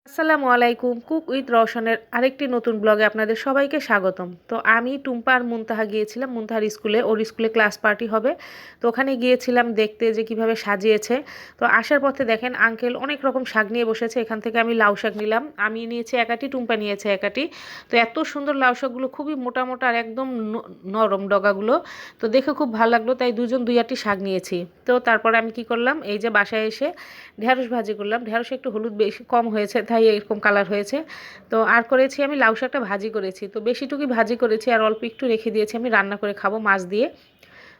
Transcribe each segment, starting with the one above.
আসসালামু আলাইকুম। Cook with রওশনের আরেকটি নতুন ব্লগে আপনাদের সবাইকে স্বাগতম। তো আমি টুম্পা আর মুনতাহা গিয়েছিলাম মুনতাহার স্কুলে, ওর স্কুলে ক্লাস পার্টি হবে। তো ওখানে গিয়েছিলাম দেখতে যে কিভাবে সাজিয়েছে। তো আসার পথে দেখেন আঙ্কেল অনেক রকম শাক নিয়ে বসেছে। এখান থেকে আমি লাউ শাক নিলাম, আমি নিয়েছি একাটি, টুম্পা নিয়েছে একাটি। তো এত সুন্দর লাউ শাকগুলো, খুবই মোটা মোটা আর একদম নরম ডগাগুলো। তো দেখে খুব ভালো লাগলো, তাই দুজন দুই আটি শাক নিয়েছি। তো তারপরে আমি কি করলাম, এই যে বাসায় এসে ঢেঁড়স ভাজি করলাম। ঢেঁড়সে একটু হলুদ বেশি কম হয়েছে, তাই এরকম কালার হয়েছে। তো আর করেছি আমি লাউ শাকটা ভাজি করেছি, তো বেশিটুকুই ভাজি করেছি আর অল্প একটু রেখে দিয়েছি, আমি রান্না করে খাবো মাছ দিয়ে।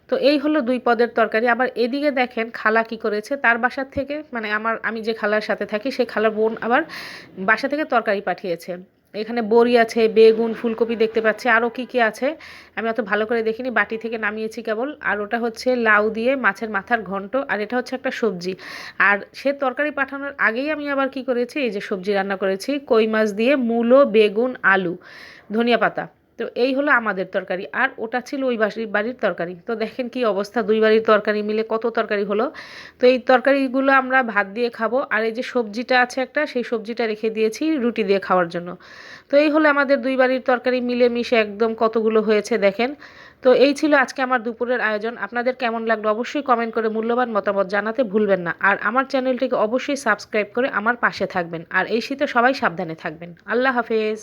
তো এই হলো দুই পদের তরকারি। আবার এদিকে দেখেন খালা কি করেছে, তার বাসার থেকে, মানে আমি যে খালার সাথে থাকি সেই খালার বোন আবার বাসা থেকে তরকারি পাঠিয়েছে। এখানে বড়ি আছে, বেগুন, ফুলকপি দেখতে পাচ্ছি, আরও কি কি আছে আমি অত ভালো করে দেখিনি, বাটি থেকে নামিয়েছি কেবল। আর ওটা হচ্ছে লাউ দিয়ে মাছের মাথার ঘন্ট, আর এটা হচ্ছে একটা সবজি। আর সে তরকারি পাঠানোর আগেই আমি আবার কি করেছি, এই যে সবজি রান্না করেছি কই মাছ দিয়ে, মূলো, বেগুন, আলু, ধনিয়া পাতা। তো এই হলো আমাদের তরকারি, আর ওটা ছিল ওই বাড়ির তরকারি। তো দেখেন কি অবস্থা, দুই বাড়ির তরকারি মিলে কত তরকারি হলো। তো এই তরকারিগুলো আমরা ভাত দিয়ে খাবো, আর এই যে সবজিটা আছে একটা, সেই সবজিটা রেখে দিয়েছি রুটি দিয়ে খাওয়ার জন্য। তো এই হলো আমাদের দুই বাড়ির তরকারি মিলে মিশে একদম কতগুলো হয়েছে দেখেন। তো এই ছিল আজকে আমার দুপুরের আয়োজন। আপনাদের কেমন লাগলো অবশ্যই কমেন্ট করে মূল্যবান মতামত জানাতে ভুলবেন না। আর আমার চ্যানেলটিকে অবশ্যই সাবস্ক্রাইব করে আমার পাশে থাকবেন। আর এই শীতে সবাই সাবধানে থাকবেন। আল্লাহ হাফেজ।